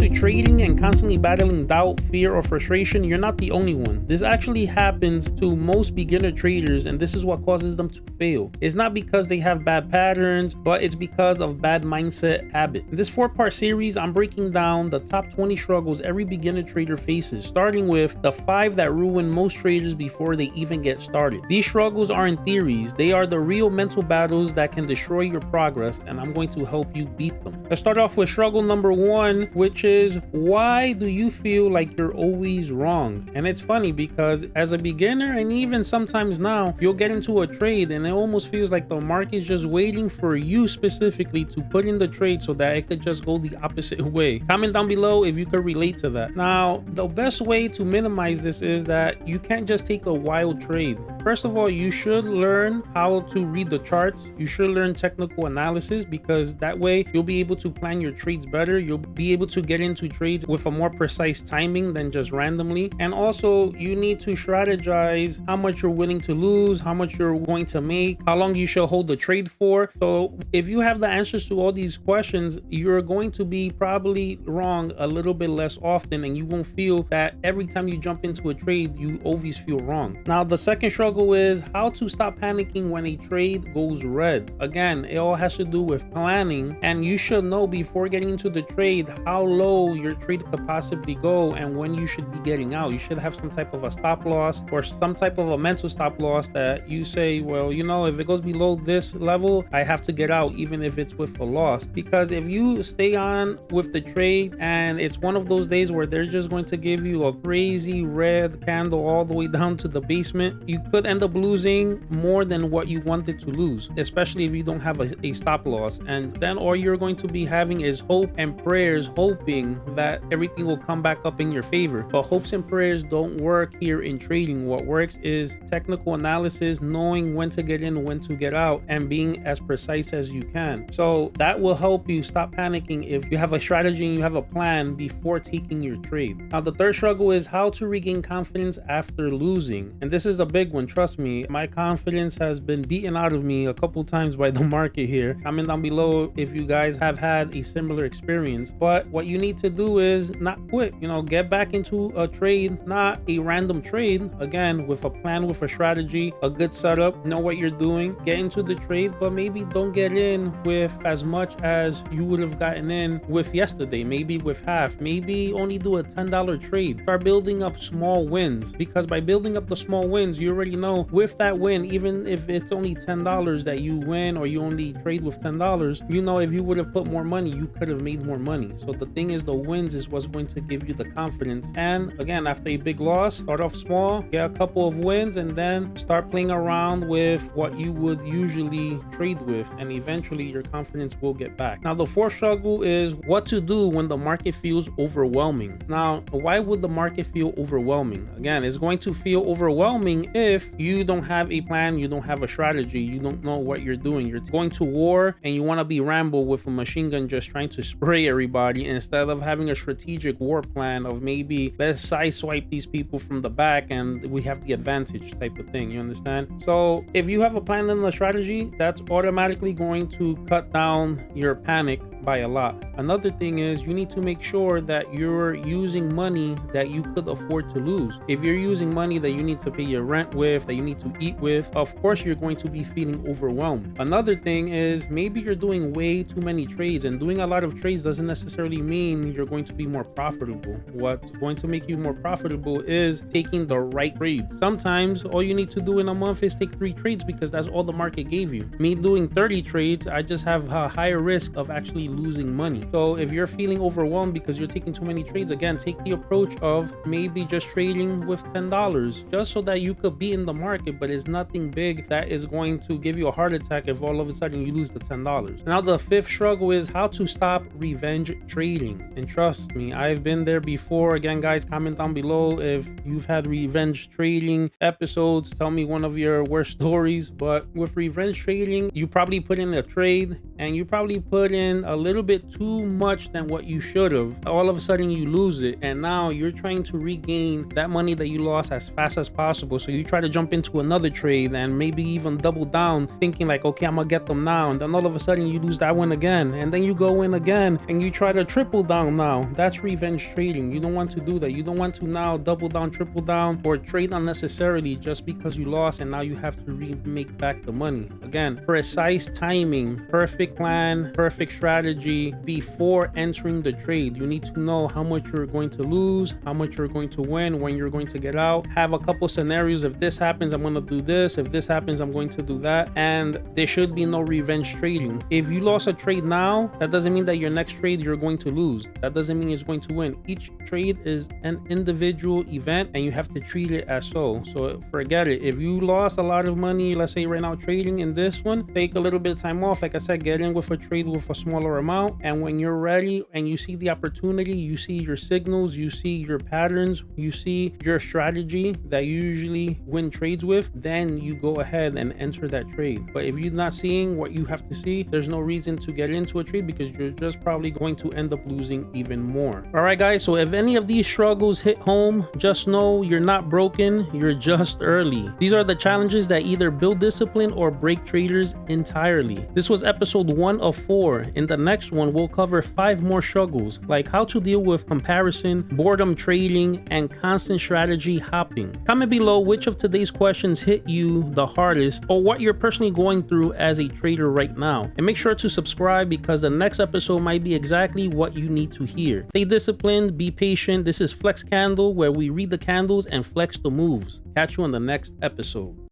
to trading and constantly battling doubt, fear, or frustration, you're not the only one. This actually happens to most beginner traders, and this is what causes them to fail. It's not because they have bad patterns, but it's because of bad mindset habit. In this 4-part series, I'm breaking down the top 20 struggles every beginner trader faces, starting with the 5 that ruin most traders before they even get started. These struggles aren't theories, they are the real mental battles that can destroy your progress, and I'm going to help you beat them. Let's start off with struggle number 1, which is, why do you feel like you're always wrong? And it's funny because as a beginner, and even sometimes now, you'll get into a trade and it almost feels like the market's just waiting for you specifically to put in the trade so that it could just go the opposite way. Comment down below if you could relate to that. Now, the best way to minimize this is that you can't just take a wild trade. First of all, you should learn how to read the charts. You should learn technical analysis, because that way you'll be able to plan your trades better. You'll be able to get into trades with a more precise timing than just randomly. And also, you need to strategize how much you're willing to lose, how much you're going to make, how long you should hold the trade for. So if you have the answers to all these questions, you're going to be probably wrong a little bit less often, and you won't feel that every time you jump into a trade, you always feel wrong. Now, the second struggle is how to stop panicking when a trade goes red. Again, it all has to do with planning, and you should know before getting into the trade how low your trade could possibly go and when you should be getting out. You should have some type of a stop loss or some type of a mental stop loss that you say, well, you know, if it goes below this level, I have to get out even if it's with a loss. Because if you stay on with the trade and it's one of those days where they're just going to give you a crazy red candle all the way down to the basement, you could end up losing more than what you wanted to lose, especially if you don't have a stop loss. And then all you're going to be having is hope and prayers, hoping that everything will come back up in your favor. But hopes and prayers don't work here in trading. What works is technical analysis, knowing when to get in, when to get out, and being as precise as you can. So that will help you stop panicking if you have a strategy and you have a plan before taking your trade. Now, the third struggle is how to regain confidence after losing. And this is a big one, trust me. My confidence has been beaten out of me a couple times by the market here. Comment down below if you guys have had a similar experience. But what you need to do is not quit. You know, get back into a trade, not a random trade. Again, with a plan, with a strategy, a good setup, know what you're doing, get into the trade, but maybe don't get in with as much as you would have gotten in with yesterday. Maybe with half, maybe only do a $10 trade. Start building up small wins, because by building up the small wins, you already know with that win, even if it's only $10 that you win or you only trade with $10, you know if you would have put more money, you could have made more money. So the thing is, the wins is what's going to give you the confidence. And again, after a big loss, start off small, get a couple of wins, and then start playing around with what you would usually trade with, and eventually your confidence will get back. Now, the fourth struggle is what to do when the market feels overwhelming. Now, why would the market feel overwhelming? Again, it's going to feel overwhelming if you don't have a plan, you don't have a strategy, you don't know what you're doing. You're going to war and you want to be Rambo with a machine gun just trying to spray everybody, instead of having a strategic war plan of maybe let's sideswipe these people from the back and we have the advantage type of thing. You understand? So if you have a plan and a strategy, that's automatically going to cut down your panic by a lot. Another thing is you need to make sure that you're using money that you could afford to lose. If you're using money that you need to pay your rent with, that you need to eat with, of course you're going to be feeling overwhelmed. Another thing is maybe you're doing way too many trades, and doing a lot of trades doesn't necessarily mean you're going to be more profitable. What's going to make you more profitable is taking the right trade. Sometimes all you need to do in a month is take 3 trades because that's all the market gave you. Me doing 30 trades, I just have a higher risk of actually losing money. So if you're feeling overwhelmed because you're taking too many trades, again, take the approach of maybe just trading with $10 just so that you could be in the market, but it's nothing big that is going to give you a heart attack if all of a sudden you lose the $10. Now, the fifth struggle is how to stop revenge trading. And trust me, I've been there before. Again, guys, comment down below if you've had revenge trading episodes. Tell me one of your worst stories. But with revenge trading, you probably put in a trade and you probably put in a little bit too much than what you should have. All of a sudden you lose it, and now you're trying to regain that money that you lost as fast as possible. So you try to jump jump into another trade and maybe even double down, thinking like, okay, I'm gonna get them now, and then all of a sudden you lose that one again, and then you go in again and you try to triple down. Now that's revenge trading. You don't want to do that. You don't want to now double down, triple down, or trade unnecessarily just because you lost and now you have to make back the money. Again, precise timing, perfect plan, perfect strategy before entering the trade. You need to know how much you're going to lose, how much you're going to win, when you're going to get out. Have a couple scenarios. If this happens, I'm going to do this. If this happens, I'm going to do that. And there should be no revenge trading. If you lost a trade now, that doesn't mean that your next trade you're going to lose. That doesn't mean it's going to win. Each trade is an individual event and you have to treat it as so. So forget it. If you lost a lot of money, let's say right now trading in this one, take a little bit of time off. Like I said, get in with a trade with a smaller amount, and when you're ready and you see the opportunity, you see your signals, you see your patterns, you see your strategy that you usually win trades with, then you go ahead and enter that trade. But if you're not seeing what you have to see, there's no reason to get into a trade because you're just probably going to end up losing even more. All right, guys, so if any of these struggles hit home, just know you're not broken, you're just early. These are the challenges that either build discipline or break traders entirely. This was episode 1 of 4. In the next one, we'll cover 5 more struggles, like how to deal with comparison, boredom trading, and constant strategy hopping. Comment below which of today's questions hit you the hardest, or what you're personally going through as a trader right now. And make sure to subscribe because the next episode might be exactly what you need to hear. Stay disciplined, be patient. This is FlexCandle, where we read the candles and flex the moves. Catch you on the next episode.